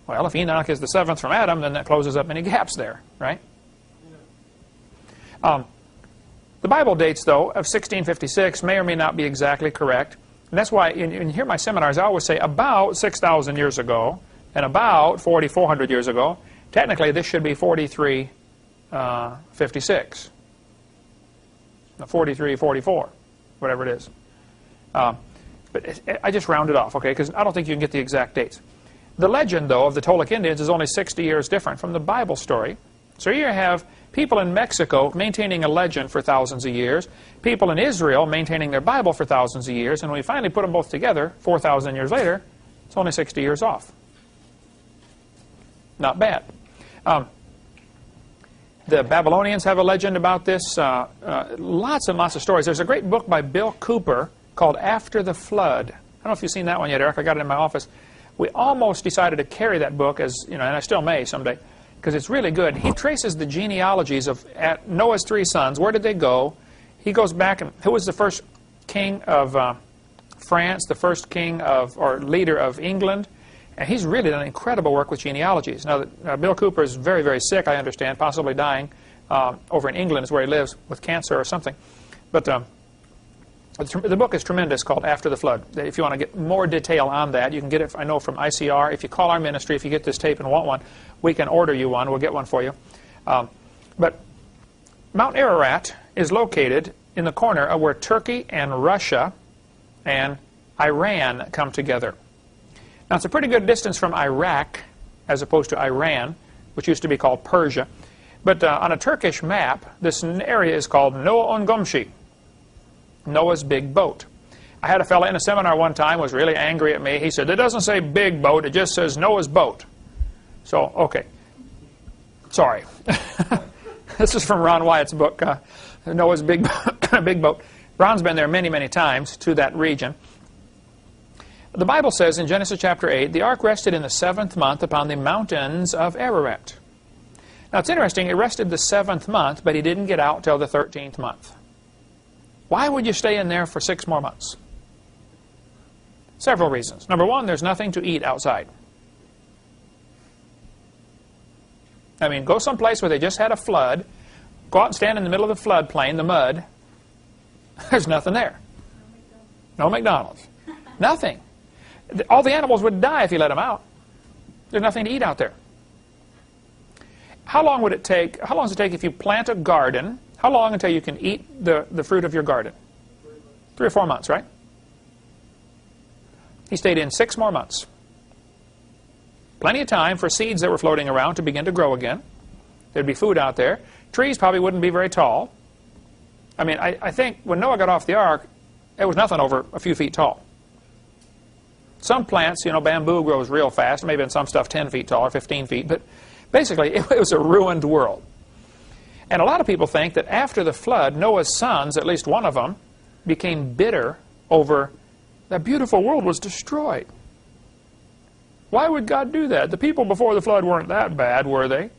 Speaker 1: Well, if Enoch is the seventh from Adam, then that closes up any gaps there, right? The Bible dates, though, of 1656 may or may not be exactly correct. And that's why, in here my seminars, I always say about 6,000 years ago and about 4,400 years ago. Technically, this should be 4356. 4344, whatever it is. But I just round it off, okay, because I don't think you can get the exact dates. The legend, though, of the Toltec Indians is only 60 years different from the Bible story. So here you have people in Mexico maintaining a legend for thousands of years, people in Israel maintaining their Bible for thousands of years, and when we finally put them both together, 4,000 years later, it's only 60 years off. Not bad. The Babylonians have a legend about this. Lots and lots of stories. There's a great book by Bill Cooper called After the Flood. I don't know if you've seen that one yet, Eric. I got it in my office. We almost decided to carry that book, as and I still may someday, because it's really good. He traces the genealogies of Noah's three sons. Where did they go? He goes back, and who was the first king of France, the first king of, or leader of England? And he's really done incredible work with genealogies. Now, Bill Cooper is very, very sick, I understand, possibly dying. Over in England is where he lives with cancer or something. But the book is tremendous, called After the Flood. If you want to get more detail on that, you can get it, I know, from ICR. If you call our ministry, if you get this tape and want one, we can order you one. We'll get one for you. But Mount Ararat is located in the corner of where Turkey and Russia and Iran come together. Now, it's a pretty good distance from Iraq, as opposed to Iran, which used to be called Persia. But on a Turkish map, this area is called Noah Ongomshi, Noah's big boat. I had a fellow in a seminar one time was really angry at me. He said, it doesn't say big boat, it just says Noah's boat. So, okay. Sorry. This is from Ron Wyatt's book, Noah's Big Boat. Ron's been there many, many times to that region. The Bible says in Genesis chapter 8, the ark rested in the 7th month upon the mountains of Ararat. Now, it's interesting, it rested the 7th month, but he didn't get out till the 13th month. Why would you stay in there for 6 more months? Several reasons. Number one, there's nothing to eat outside. I mean, go someplace where they just had a flood, go out and stand in the middle of the floodplain, the mud. There's nothing there. No McDonald's. Nothing. All the animals would die if you let them out. There's nothing to eat out there. How long would it take? How long does it take if you plant a garden? How long until you can eat the fruit of your garden? 3 or 4 months, right? He stayed in 6 more months. Plenty of time for seeds that were floating around to begin to grow again. There'd be food out there. Trees probably wouldn't be very tall. I mean, I think when Noah got off the ark, it was nothing over a few feet tall. Some plants, bamboo grows real fast. Maybe in some stuff 10 feet tall or 15 feet. But basically, it was a ruined world. And a lot of people think that after the flood, Noah's sons, at least one of them, became bitter over that beautiful world was destroyed. Why would God do that? The people before the flood weren't that bad, were they?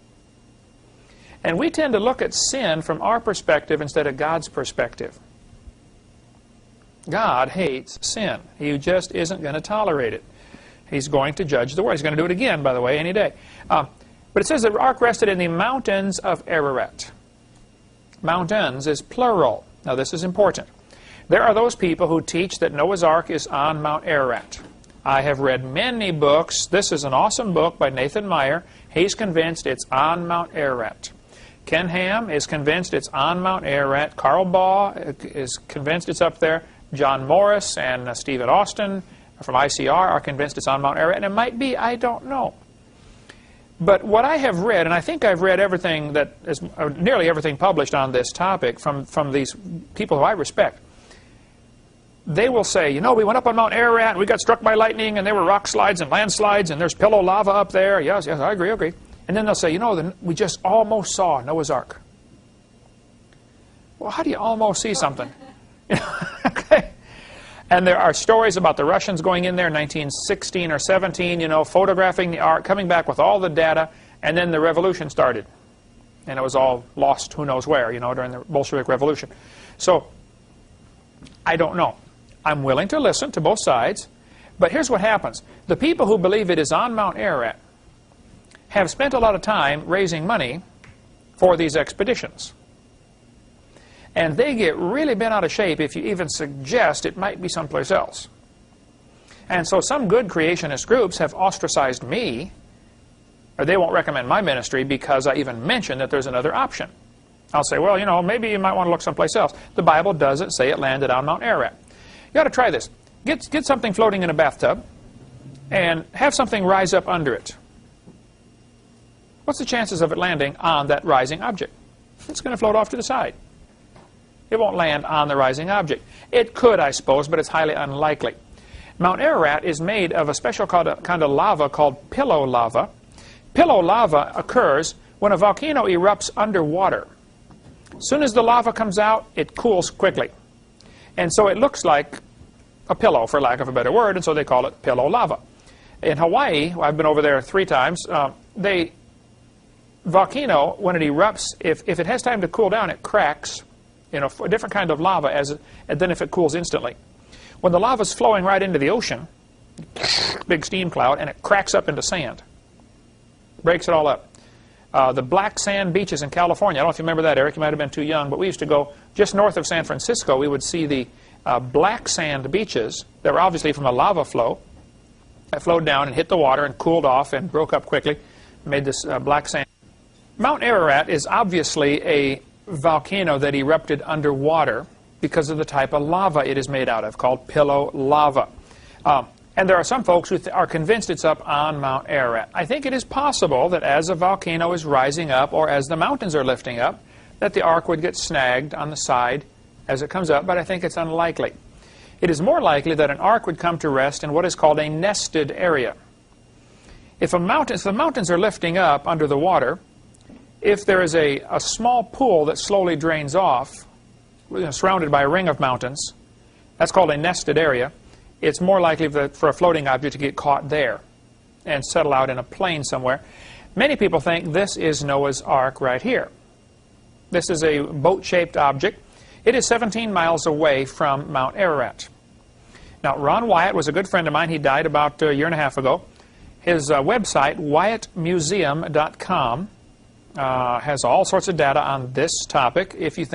Speaker 1: And we tend to look at sin from our perspective instead of God's perspective. God hates sin. He just isn't going to tolerate it. He's going to judge the world. He's going to do it again, by the way, any day. But it says the ark rested in the mountains of Ararat. Mountains is plural. Now this is important. There are those people who teach that Noah's Ark is on Mount Ararat. I have read many books. This is an awesome book by Nathan Meyer. He's convinced it's on Mount Ararat. Ken Ham is convinced it's on Mount Ararat. Carl Baugh is convinced it's up there. John Morris and Stephen Austin from ICR are convinced it's on Mount Ararat. And it might be, I don't know. But what I have read, and I think I've read everything that is, nearly everything published on this topic from these people who I respect, they will say, you know, we went up on Mount Ararat and we got struck by lightning and there were rock slides and landslides and there's pillow lava up there. Yes, yes, I agree. And then they'll say, you know, we just almost saw Noah's Ark. Well, how do you almost see something? Okay. And there are stories about the Russians going in there in 1916 or 17, you know, photographing the Ark, coming back with all the data, and then the revolution started. And it was all lost who knows where, you know, during the Bolshevik Revolution. So, I don't know. I'm willing to listen to both sides, but here's what happens. The people who believe it is on Mount Ararat have spent a lot of time raising money for these expeditions. And they get really bent out of shape if you even suggest it might be someplace else. And so some good creationist groups have ostracized me, or they won't recommend my ministry because I even mentioned that there's another option. I'll say, well, you know, maybe you might want to look someplace else. The Bible doesn't say it landed on Mount Ararat. You ought to try this. Get something floating in a bathtub and have something rise up under it. What's the chances of it landing on that rising object? It's going to float off to the side. It won't land on the rising object. It could, I suppose, but it's highly unlikely. Mount Ararat is made of a special kind of lava called pillow lava. Pillow lava occurs when a volcano erupts underwater. As soon as the lava comes out, it cools quickly. And so it looks like a pillow, for lack of a better word, and so they call it pillow lava. In Hawaii, I've been over there 3 times, volcano, when it erupts, if it has time to cool down, it cracks, you know, a different kind of lava than if it cools instantly. When the lava's flowing right into the ocean, big steam cloud, and it cracks up into sand. Breaks it all up. The black sand beaches in California, I don't know if you remember that, Eric, you might have been too young, but we used to go just north of San Francisco. We would see the black sand beaches that were obviously from a lava flow that flowed down and hit the water and cooled off and broke up quickly, made this black sand. Mount Ararat is obviously a volcano that erupted underwater because of the type of lava it is made out of, called pillow lava. And there are some folks who are convinced it's up on Mount Ararat. I think it is possible that as a volcano is rising up, or as the mountains are lifting up, that the ark would get snagged on the side as it comes up, but I think it's unlikely. It is more likely that an ark would come to rest in what is called a nested area. If the mountains are lifting up under the water, if there is a small pool that slowly drains off, surrounded by a ring of mountains, that's called a nested area. It's more likely for a floating object to get caught there and settle out in a plain somewhere. Many people think this is Noah's Ark right here. This is a boat-shaped object. It is 17 miles away from Mount Ararat. Now, Ron Wyatt was a good friend of mine. He died about a year and a half ago. His website, wyattmuseum.com, has all sorts of data on this topic if you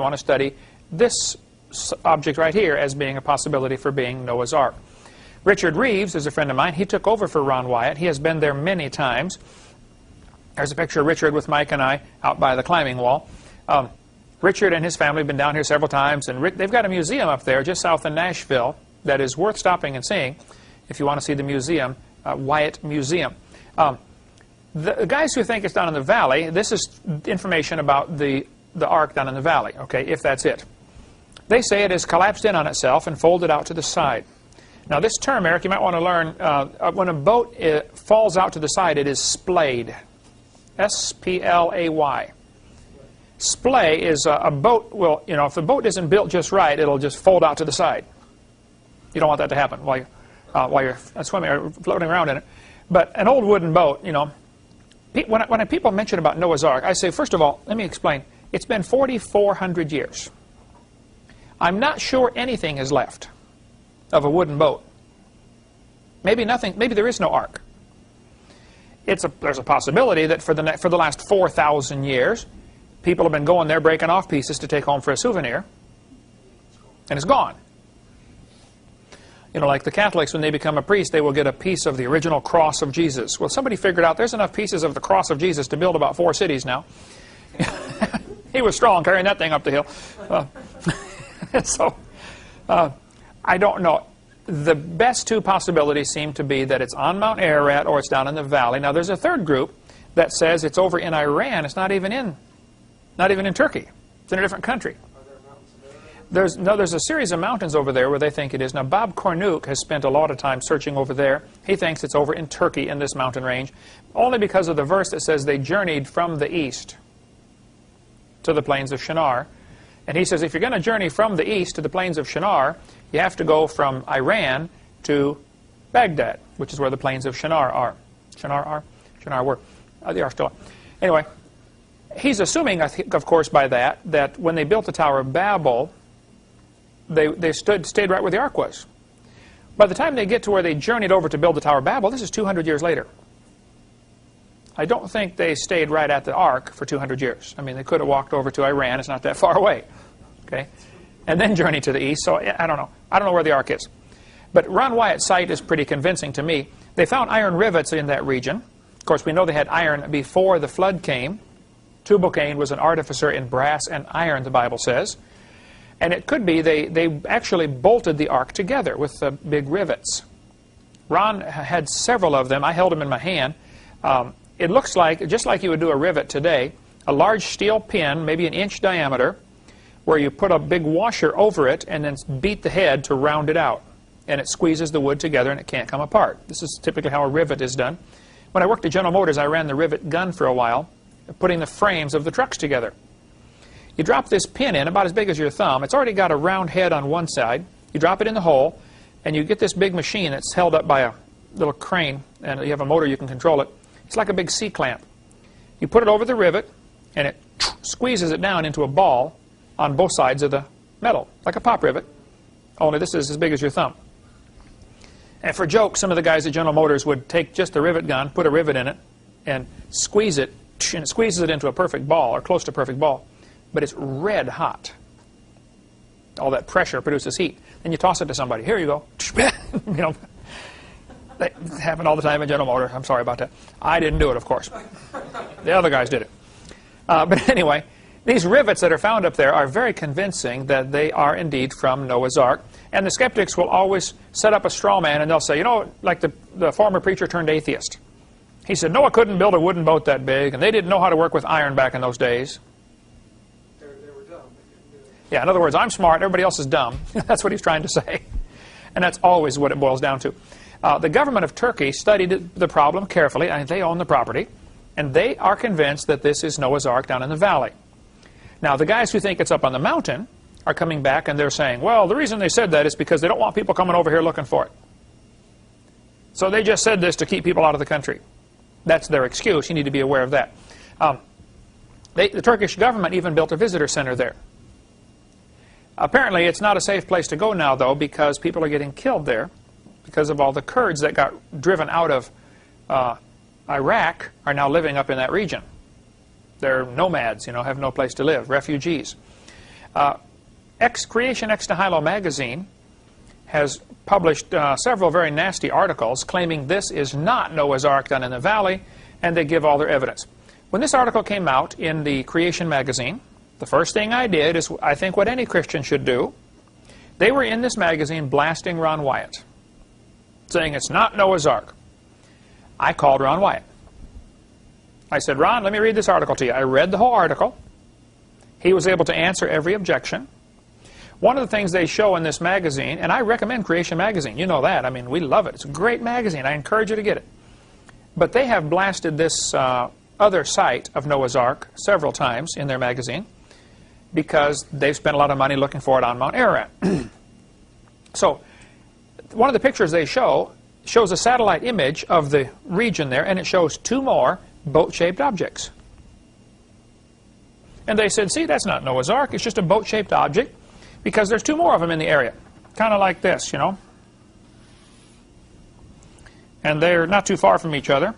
Speaker 1: want to study this object right here as being a possibility for being Noah's Ark. Richard Reeves is a friend of mine. He took over for Ron Wyatt. He has been there many times. There's a picture of Richard with Mike and I out by the climbing wall. Richard and his family have been down here several times, and they've got a museum up there just south of Nashville that is worth stopping and seeing if you want to see the museum, Wyatt Museum. The guys who think it's down in the valley, this is information about the ark down in the valley, okay, if that's it. They say it is collapsed in on itself and folded out to the side. Now this term, Eric, you might want to learn, when a boat falls out to the side, it is splayed. S-P-L-A-Y. splay is a boat will, you know, if the boat isn't built just right, it'll just fold out to the side. You don't want that to happen while you're swimming or floating around in it. But an old wooden boat, you know, when people mention about Noah's Ark, I say, first of all, let me explain. It's been 4,400 years. I'm not sure anything is left of a wooden boat. Maybe nothing. Maybe there is no ark. There's a possibility that for the last 4,000 years, people have been going there breaking off pieces to take home for a souvenir, and it's gone. You know, like the Catholics, when they become a priest, they will get a piece of the original cross of Jesus. Well, somebody figured out there's enough pieces of the cross of Jesus to build about 4 cities now. He was strong carrying that thing up the hill. So, I don't know. The best 2 possibilities seem to be that it's on Mount Ararat or it's down in the valley. Now, there's a third group that says it's over in Iran. It's not even in Turkey. It's in a different country. There's a series of mountains over there where they think it is. Now, Bob Cornuke has spent a lot of time searching over there. He thinks it's over in Turkey in this mountain range, only because of the verse that says they journeyed from the east to the plains of Shinar. And he says if you're going to journey from the east to the plains of Shinar, you have to go from Iran to Baghdad, which is where the plains of Shinar are. Shinar were. They are still. Anyway, he's assuming, I think, of course, by that when they built the Tower of Babel, they stayed right where the ark was. By the time they get to where they journeyed over to build the Tower of Babel, this is 200 years later. I don't think they stayed right at the ark for 200 years. I mean, they could have walked over to Iran. It's not that far away. Okay? And then journeyed to the east. So I don't know. I don't know where the ark is. But Ron Wyatt's site is pretty convincing to me. They found iron rivets in that region. Of course, we know they had iron before the flood came. Tubal-Cain was an artificer in brass and iron, the Bible says. And it could be they actually bolted the ark together with the big rivets. Ron had several of them. I held them in my hand. It looks like, just like you would do a rivet today, a large steel pin, maybe an inch diameter, where you put a big washer over it and then beat the head to round it out. And it squeezes the wood together and it can't come apart. This is typically how a rivet is done. When I worked at General Motors, I ran the rivet gun for a while, putting the frames of the trucks together. You drop this pin in, about as big as your thumb. It's already got a round head on one side. You drop it in the hole, and you get this big machine that's held up by a little crane, and you have a motor you can control it. It's like a big C-clamp. You put it over the rivet, and it squeezes it down into a ball on both sides of the metal, like a pop rivet, only this is as big as your thumb. And for jokes, some of the guys at General Motors would take just the rivet gun, put a rivet in it, and squeeze it, and it squeezes it into a perfect ball, or close to a perfect ball. But it's red hot. All that pressure produces heat. Then you toss it to somebody. Here you go. You know, that happened all the time at General Motors. I'm sorry about that. I didn't do it, of course. The other guys did it. But anyway, these rivets that are found up there are very convincing that they are indeed from Noah's Ark. And the skeptics will always set up a straw man and they'll say, you know, like the former preacher turned atheist. He said, Noah couldn't build a wooden boat that big, and they didn't know how to work with iron back in those days. Yeah, in other words, I'm smart, everybody else is dumb. That's what he's trying to say. And that's always what it boils down to. The government of Turkey studied the problem carefully, and they own the property, and they are convinced that this is Noah's Ark down in the valley. Now, the guys who think it's up on the mountain are coming back, and they're saying, well, the reason they said that is because they don't want people coming over here looking for it. So they just said this to keep people out of the country. That's their excuse. You need to be aware of that. The Turkish government even built a visitor center there. Apparently, it's not a safe place to go now, though, because people are getting killed there because of all the Kurds that got driven out of Iraq are now living up in that region. They're nomads, you know, have no place to live, refugees. Creation Ex Nihilo magazine has published several very nasty articles claiming this is not Noah's Ark down in the valley, and they give all their evidence. When this article came out in the Creation magazine, the first thing I did is, I think, what any Christian should do. They were in this magazine blasting Ron Wyatt, saying it's not Noah's Ark. I called Ron Wyatt. I said, Ron, let me read this article to you. I read the whole article. He was able to answer every objection. One of the things they show in this magazine, and I recommend Creation magazine, you know that. I mean, we love it. It's a great magazine. I encourage you to get it. But they have blasted this other site of Noah's Ark several times in their magazine because they've spent a lot of money looking for it on Mount Ararat. So one of the pictures they shows a satellite image of the region there, and it shows two more boat-shaped objects. And they said, see, that's not Noah's Ark, it's just a boat-shaped object because there's two more of them in the area. Kind of like this, you know. And they're not too far from each other.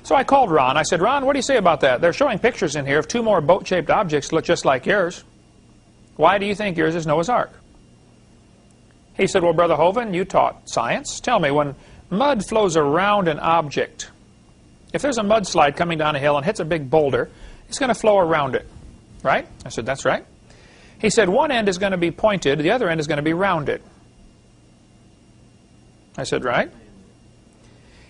Speaker 1: So I called Ron. I said, Ron, what do you say about that? They're showing pictures in here of two more boat-shaped objects look just like yours. Why do you think yours is Noah's Ark? He said, well, Brother Hovind, you taught science. Tell me, when mud flows around an object, if there's a mudslide coming down a hill and hits a big boulder, it's going to flow around it, right? I said, that's right. He said, one end is going to be pointed, the other end is going to be rounded. I said, right.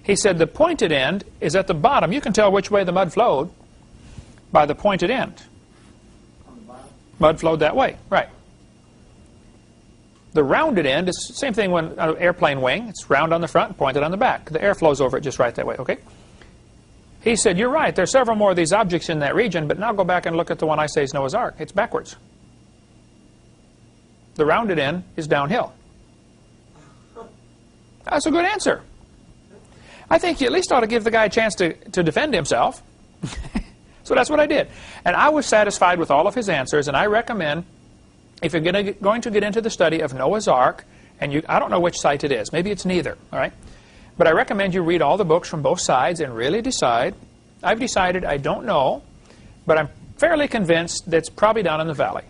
Speaker 1: He said, the pointed end is at the bottom. You can tell which way the mud flowed by the pointed end. Mud flowed that way, right. The rounded end is the same thing when an airplane wing. It's round on the front and pointed on the back. The air flows over it just right that way, okay? He said, you're right. There's several more of these objects in that region, but now go back and look at the one I say is Noah's Ark. It's backwards. The rounded end is downhill. That's a good answer. I think you at least ought to give the guy a chance to defend himself. So that's what I did. And I was satisfied with all of his answers, and I recommend, if you're going to get into the study of Noah's Ark, and I don't know which site it is. Maybe it's neither, all right? But I recommend you read all the books from both sides and really decide. I've decided I don't know, but I'm fairly convinced that it's probably down in the valley.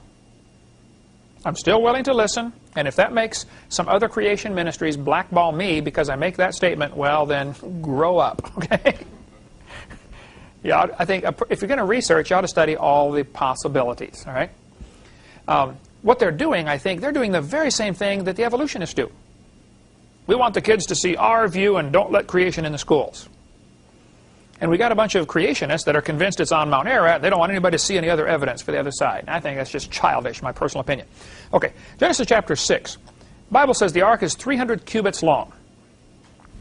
Speaker 1: I'm still willing to listen, and if that makes some other creation ministries blackball me because I make that statement, well, then grow up, okay? Yeah, I think if you're going to research, you ought to study all the possibilities, all right? What they're doing, I think, they're doing the very same thing that the evolutionists do. We want the kids to see our view and don't let creation in the schools. And we got a bunch of creationists that are convinced it's on Mount Ararat. They don't want anybody to see any other evidence for the other side. And I think that's just childish, my personal opinion. Okay, Genesis chapter 6. The Bible says the ark is 300 cubits long.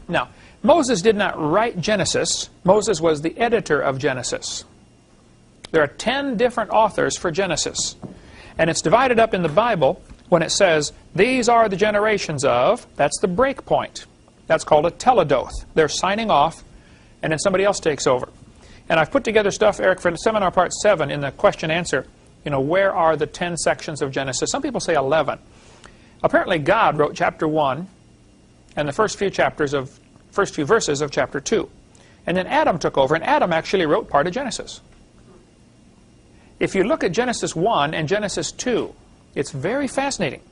Speaker 1: Now, Moses did not write Genesis. Moses was the editor of Genesis. There are 10 different authors for Genesis. And it's divided up in the Bible when it says, these are the generations of, that's the break point. That's called a teledoth. They're signing off, and then somebody else takes over. And I've put together stuff, Eric, for seminar part 7 in the question-answer. You know, where are the 10 sections of Genesis? Some people say 11. Apparently God wrote chapter 1 and the first few verses of chapter 2. And then Adam took over, and Adam actually wrote part of Genesis. If you look at Genesis 1 and Genesis 2, it's very fascinating.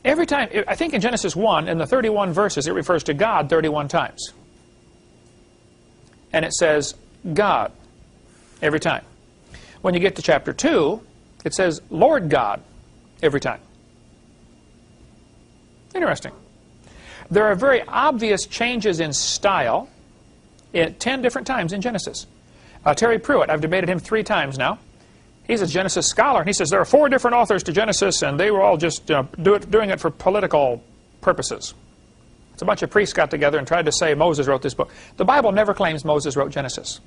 Speaker 1: Every time, I think in Genesis 1, in the 31 verses, it refers to God 31 times. And it says, God, every time. When you get to chapter 2, it says, Lord God, every time. Interesting. There are very obvious changes in style at 10 different times in Genesis. Terry Pruitt, I've debated him 3 times now. He's a Genesis scholar, and he says there are 4 different authors to Genesis, and they were all just doing it for political purposes. It's a bunch of priests got together and tried to say Moses wrote this book. The Bible never claims Moses wrote Genesis.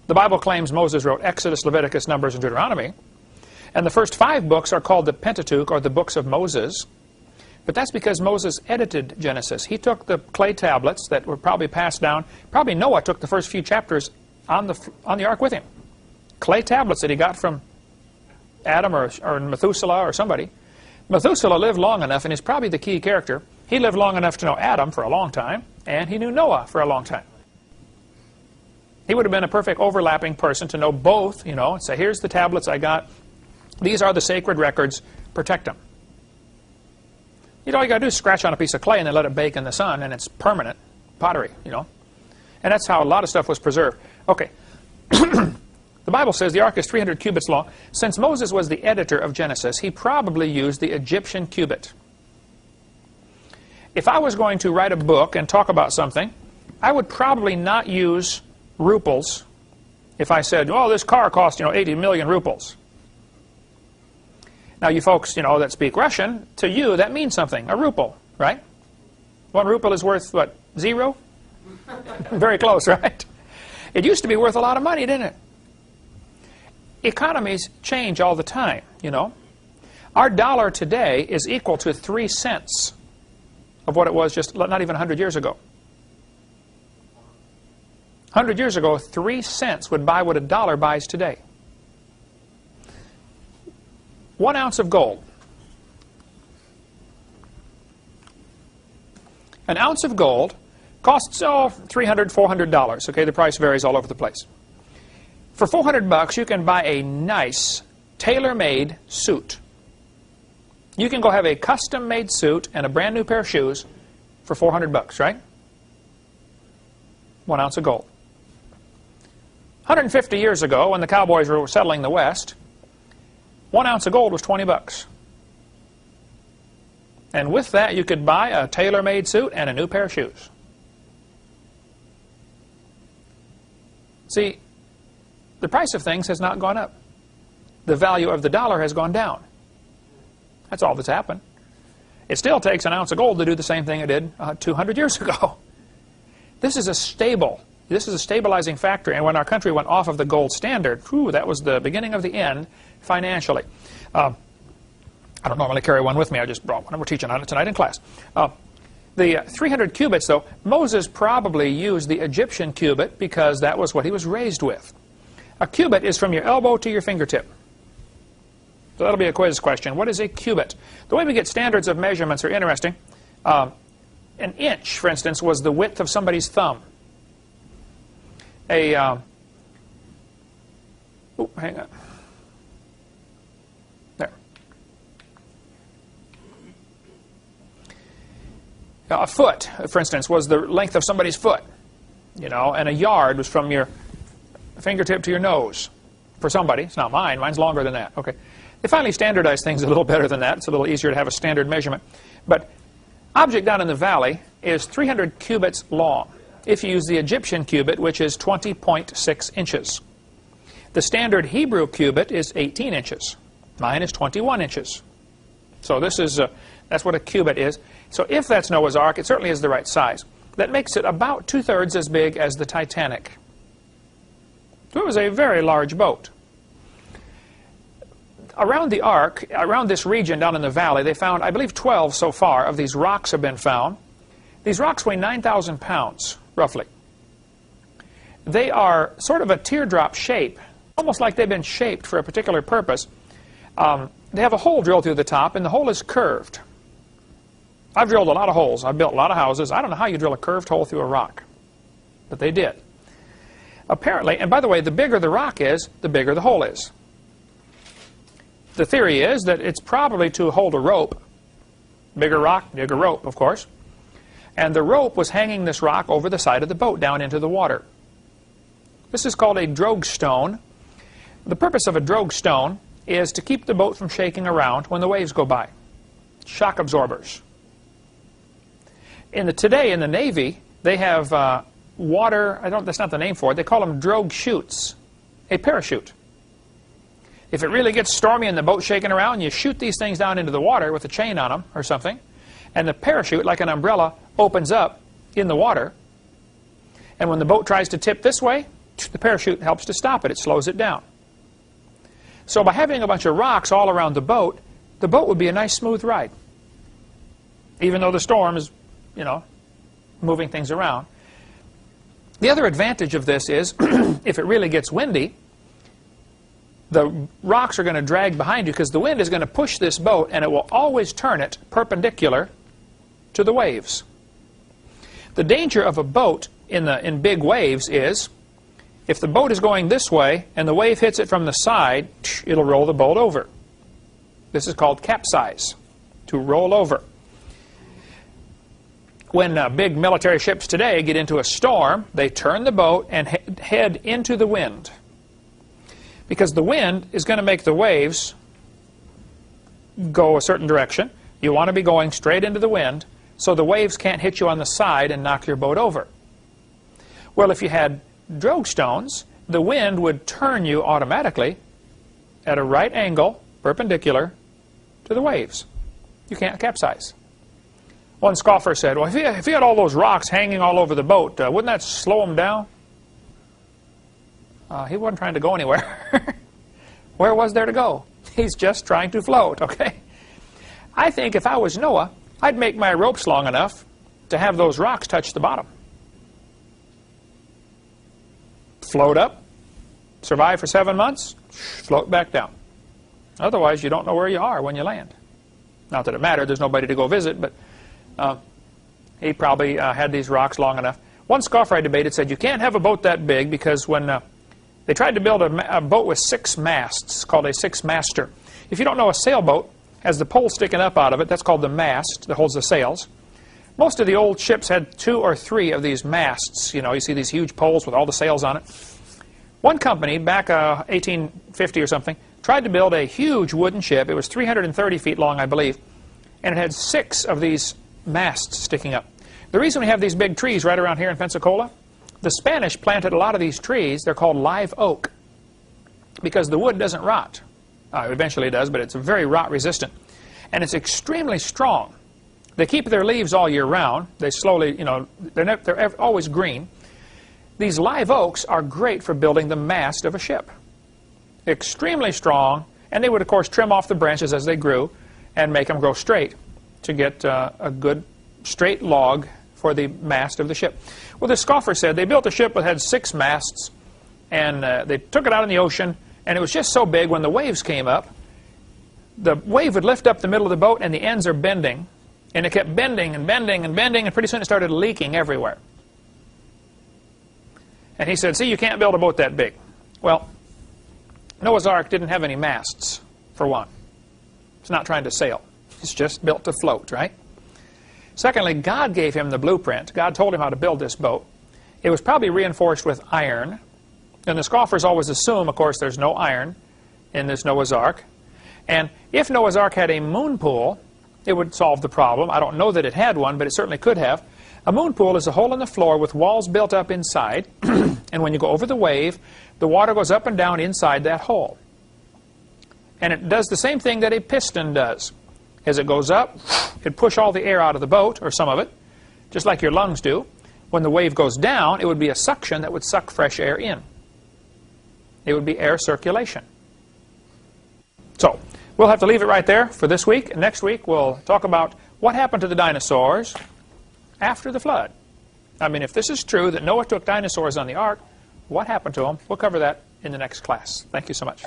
Speaker 1: The Bible claims Moses wrote Exodus, Leviticus, Numbers, and Deuteronomy. And the first 5 books are called the Pentateuch, or the books of Moses. But that's because Moses edited Genesis. He took the clay tablets that were probably passed down. Probably Noah took the first few chapters on the ark with him. Clay tablets that he got from Adam or Methuselah or somebody. Methuselah lived long enough, and he's probably the key character. He lived long enough to know Adam for a long time, and he knew Noah for a long time. He would have been a perfect overlapping person to know both, you know, and say, here's the tablets I got. These are the sacred records. Protect them. You know, all you got to do is scratch on a piece of clay and then let it bake in the sun, and it's permanent pottery, you know. And that's how a lot of stuff was preserved. Okay. The Bible says the ark is 300 cubits long. Since Moses was the editor of Genesis, he probably used the Egyptian cubit. If I was going to write a book and talk about something, I would probably not use ruples if I said, oh, this car cost, 80 million ruples. Now, you folks, that speak Russian, to you, that means something. A ruble, right? 1 ruble is worth, what, Zero? Very close, right? It used to be worth a lot of money, didn't it? Economies change all the time, you know. Our dollar today is equal to 3 cents of what it was just not even 100 years ago. 100 years ago, 3 cents would buy what a dollar buys today. 1 ounce of gold. An ounce of gold costs, $300, $400. Okay, the price varies all over the place. For $400, you can buy a nice, tailor-made suit. You can go have a custom-made suit and a brand new pair of shoes for $400, right? 1 ounce of gold. 150 years ago, when the cowboys were settling the West, 1 ounce of gold was $20. And with that, you could buy a tailor-made suit and a new pair of shoes. See, the price of things has not gone up. The value of the dollar has gone down. That's all that's happened. It still takes an ounce of gold to do the same thing it did 200 years ago. This is a stabilizing factor. And when our country went off of the gold standard, whew, that was the beginning of the end financially. I don't normally carry one with me. I just brought one, and we're teaching on it tonight in class. The 300 cubits, though, Moses probably used the Egyptian cubit because that was what he was raised with. A cubit is from your elbow to your fingertip. So that'll be a quiz question. What is a cubit? The way we get standards of measurements are interesting. An inch, for instance, was the width of somebody's thumb. Hang on. There. A foot, for instance, was the length of somebody's foot. You know, and a yard was from your fingertip to your nose. For somebody. It's not mine. Mine's longer than that. Okay. They finally standardized things a little better than that. It's a little easier to have a standard measurement. But object down in the valley is 300 cubits long if you use the Egyptian cubit, which is 20.6 inches. The standard Hebrew cubit is 18 inches. Mine is 21 inches. So this is that's what a cubit is. So if that's Noah's Ark, it certainly is the right size. That makes it about 2/3 as big as the Titanic. So it was a very large boat. Around the Ark, around this region down in the valley, they found, I believe 12 so far of these rocks have been found. These rocks weigh 9,000 pounds, roughly. They are sort of a teardrop shape, almost like they've been shaped for a particular purpose. They have a hole drilled through the top, and the hole is curved. I've drilled a lot of holes. I've built a lot of houses. I don't know how you drill a curved hole through a rock, but they did. Apparently, and by the way, the bigger the rock is, the bigger the hole is. The theory is that it's probably to hold a rope. Bigger rock, bigger rope, of course. And the rope was hanging this rock over the side of the boat down into the water. This is called a drogue stone. The purpose of a drogue stone is to keep the boat from shaking around when the waves go by. Shock absorbers. Today in the Navy, they have water, that's not the name for it, they call them drogue chutes, a parachute. If it really gets stormy and the boat's shaking around, you shoot these things down into the water with a chain on them or something, and the parachute, like an umbrella, opens up in the water. And when the boat tries to tip this way, the parachute helps to stop it. It slows it down. So by having a bunch of rocks all around the boat would be a nice smooth ride. Even though the storm is, moving things around. The other advantage of this is, if it really gets windy, the rocks are going to drag behind you because the wind is going to push this boat and it will always turn it perpendicular to the waves. The danger of a boat in big waves is if the boat is going this way and the wave hits it from the side, it'll roll the boat over. This is called capsize, to roll over. When big military ships today get into a storm, they turn the boat and head into the wind. Because the wind is going to make the waves go a certain direction. You want to be going straight into the wind so the waves can't hit you on the side and knock your boat over. Well, if you had drogue stones, the wind would turn you automatically at a right angle, perpendicular to the waves. You can't capsize. One scoffer said, well, if he had all those rocks hanging all over the boat, wouldn't that slow him down? He wasn't trying to go anywhere. Where was there to go? He's just trying to float, okay? I think if I was Noah, I'd make my ropes long enough to have those rocks touch the bottom. Float up, survive for 7 months, float back down. Otherwise, you don't know where you are when you land. Not that it mattered, there's nobody to go visit, but he probably had these rocks long enough. One scoffer I debated said, you can't have a boat that big because when they tried to build a boat with 6 masts, called a 6-master. If you don't know, a sailboat has the pole sticking up out of it. That's called the mast that holds the sails. Most of the old ships had 2 or 3 of these masts. You know, you see these huge poles with all the sails on it. One company, back 1850 or something, tried to build a huge wooden ship. It was 330 feet long, I believe, and it had 6 of these masts sticking up. The reason we have these big trees right around here in Pensacola, the Spanish planted a lot of these trees. They're called live oak because the wood doesn't rot. It eventually does, but it's very rot resistant. And it's extremely strong. They keep their leaves all year round. They slowly, you know, they're always green. These live oaks are great for building the mast of a ship. Extremely strong, and they would, of course, trim off the branches as they grew and make them grow straight to get a good straight log for the mast of the ship. Well, the scoffer said they built a ship that had 6 masts, and they took it out in the ocean, and it was just so big when the waves came up, the wave would lift up the middle of the boat, and the ends are bending, and it kept bending and bending and bending, and pretty soon it started leaking everywhere. And he said, see, you can't build a boat that big. Well, Noah's Ark didn't have any masts, for one. It's not trying to sail. It's just built to float, right? Secondly, God gave him the blueprint. God told him how to build this boat. It was probably reinforced with iron. And the scoffers always assume, of course, there's no iron in this Noah's Ark. And if Noah's Ark had a moon pool, it would solve the problem. I don't know that it had one, but it certainly could have. A moon pool is a hole in the floor with walls built up inside. And when you go over the wave, the water goes up and down inside that hole. And it does the same thing that a piston does. As it goes up, it'd push all the air out of the boat, or some of it, just like your lungs do. When the wave goes down, it would be a suction that would suck fresh air in. It would be air circulation. So, we'll have to leave it right there for this week. Next week, we'll talk about what happened to the dinosaurs after the flood. I mean, if this is true, that Noah took dinosaurs on the ark, what happened to them? We'll cover that in the next class. Thank you so much.